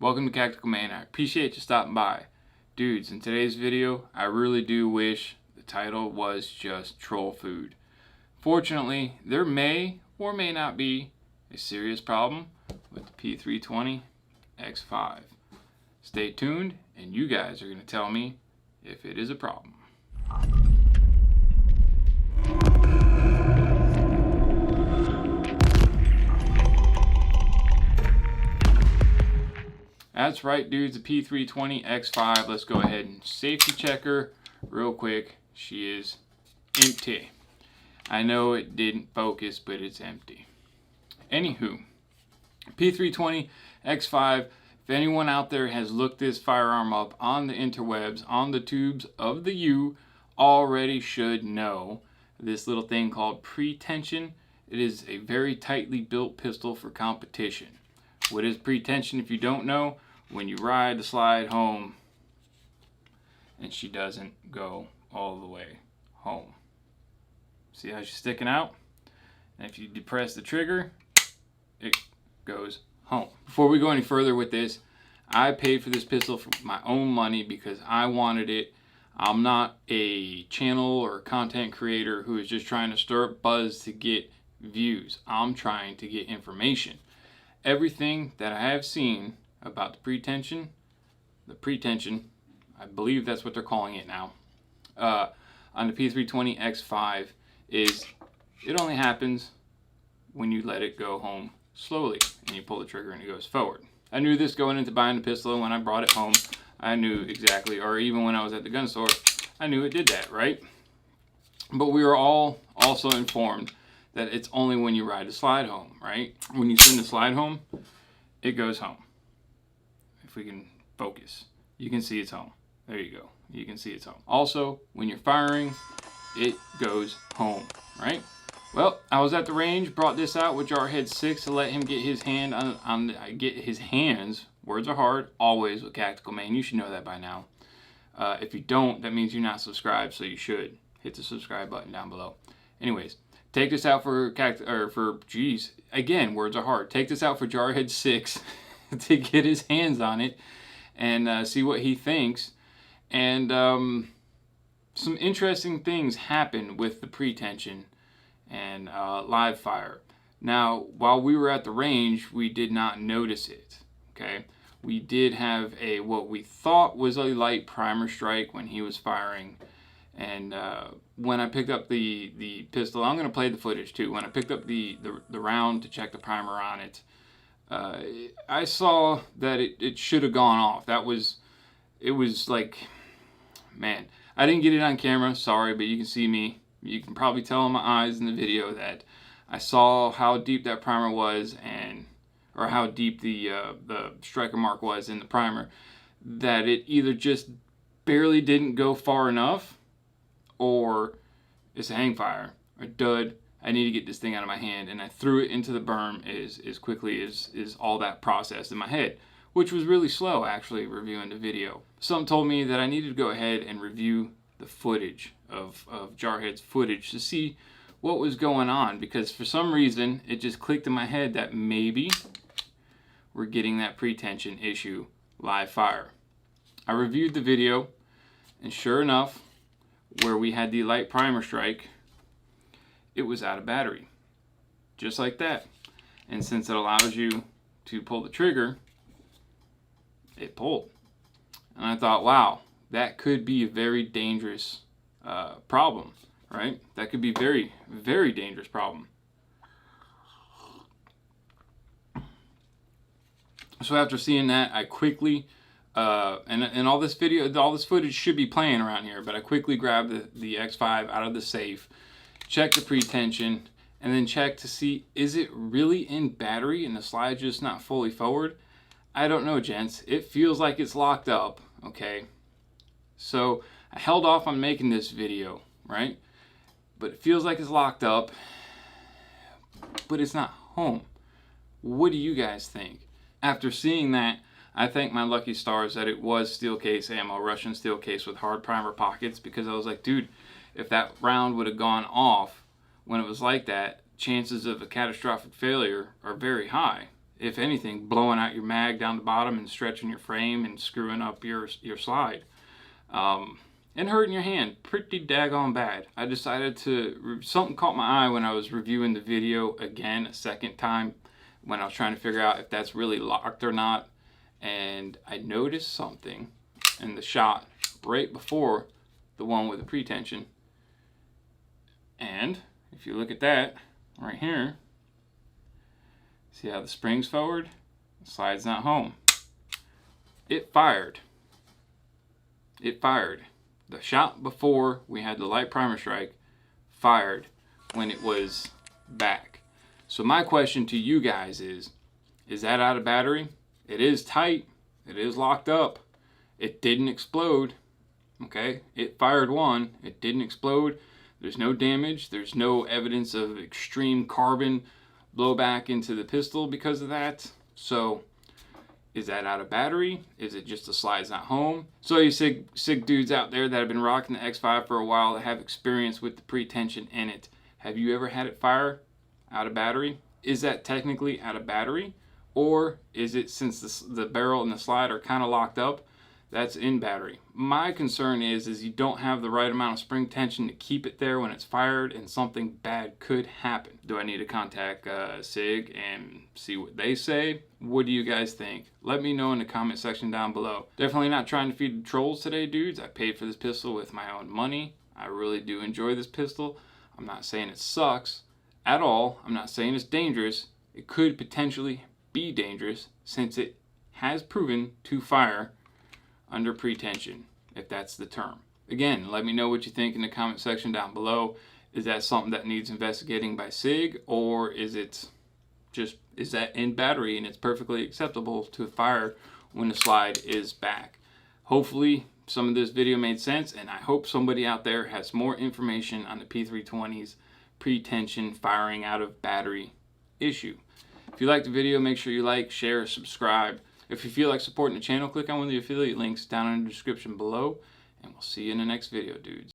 Welcome to CACTICALMAIN. I appreciate you stopping by. Dudes, in today's video, I really do wish the title was just troll food. Fortunately, there may or may not be a serious problem with the P320 XFive. Stay tuned, and you guys are going to tell me if it is a problem. That's right, dudes, the P320 XFive. Let's go ahead and safety check her real quick. She is empty. I know it didn't focus, but it's empty. Anywho, P320 XFive, if anyone out there has looked this firearm up on the interwebs, on the tubes of the U, already should know this little thing called pretension. It is a very tightly built pistol for competition. What is pretension if you don't know? When you ride the slide home and she doesn't go all the way home. See how she's sticking out? And if you depress the trigger, it goes home. Before we go any further with this, I paid for this pistol for my own money because I wanted it. I'm not a channel or content creator who is just trying to stir up buzz to get views. I'm trying to get information. Everything that I have seen about the pretension, I believe that's what they're calling it now, on the P320 XFive is it only happens when you let it go home slowly and you pull the trigger and it goes forward. I knew this going into buying the pistol. When I brought it home, I knew exactly, or even when I was at the gun store, I knew it did that, right? But we were all also informed that it's only when you ride the slide home, right? When you send the slide home, it goes home. If we can focus, you can see it's home. There you go. You can see it's home. Also, when you're firing, it goes home, right? Well, I was at the range, brought this out with Jarhead 6 to let him get his hand get his hands. Words are hard, always with CACTICALMAIN. You should know that by now. If you don't, that means you're not subscribed, so you should hit the subscribe button down below. Anyways, take this out for again, words are hard. Take this out for Jarhead 6 to get his hands on it and see what he thinks. And some interesting things happen with the pretension and live fire. Now, while we were at the range, we did not notice it. Okay, we did have what we thought was a light primer strike when he was firing. And when I picked up the pistol, I'm going to play the footage too. When I picked up the round to check the primer on it, I saw that it should have gone off. It was like, man, I didn't get it on camera, sorry, but you can see me. You can probably tell in my eyes in the video that I saw how deep that primer was, or how deep the striker mark was in the primer, that it either just barely didn't go far enough, or it's a hang fire, a dud. I need to get this thing out of my hand, and I threw it into the berm as quickly as all that processed in my head, which was really slow actually reviewing the video. Something told me that I needed to go ahead and review the footage of Jarhead's footage to see what was going on, because for some reason it just clicked in my head that maybe we're getting that pretension issue live fire. I reviewed the video, and sure enough, where we had the light primer strike, it was out of battery, just like that. And since it allows you to pull the trigger, it pulled. And I thought, wow, that could be a very dangerous problem, right? That could be very, very dangerous problem. So after seeing that, I quickly, and all this footage should be playing around here, but I quickly grabbed the XFive out of the safe, checked the pretension, and then checked to see, is it really in battery and the slide just not fully forward? I don't know, gents. It feels like it's locked up, okay? So I held off on making this video, right? But it feels like it's locked up, but it's not home. What do you guys think? After seeing that, I thank my lucky stars that it was steel case ammo, Russian steel case with hard primer pockets, because I was like, dude, if that round would have gone off when it was like that, chances of a catastrophic failure are very high. if anything, blowing out your mag down the bottom and stretching your frame and screwing up your slide. And hurting your hand pretty daggone bad. I decided something caught my eye when I was reviewing the video again a second time, when I was trying to figure out if that's really locked or not. And I noticed something in the shot right before the one with the pretension. And if you look at that right here, see how the spring's forward? The slide's not home. It fired. It fired. The shot before we had the light primer strike fired when it was back. So my question to you guys is that out of battery? It is tight. It is locked up. It didn't explode. Okay? It fired one. It didn't explode. There's no damage. There's no evidence of extreme carbon blowback into the pistol because of that. So is that out of battery? Is it just the slide's not home? So you SIG dudes out there that have been rocking the XFive for a while, that have experience with the pretension in it, have you ever had it fire out of battery? Is that technically out of battery? Or is it, since the barrel and the slide are kind of locked up, that's in battery? My concern is you don't have the right amount of spring tension to keep it there when it's fired, and something bad could happen. Do I need to contact SIG and see what they say? What do you guys think? Let me know in the comment section down below. Definitely not trying to feed the trolls today, dudes. I paid for this pistol with my own money. I really do enjoy this pistol. I'm not saying it sucks at all. I'm not saying it's dangerous. It could potentially be dangerous, since it has proven to fire under pretension, if that's the term. Again, let me know what you think in the comment section down below. Is that something that needs investigating by SIG, or is that in battery and it's perfectly acceptable to fire when the slide is back? Hopefully some of this video made sense, and I hope somebody out there has more information on the P320's pretension firing out of battery issue. If you liked the video, make sure you like, share, subscribe. If you feel like supporting the channel, click on one of the affiliate links down in the description below, and we'll see you in the next video, dudes.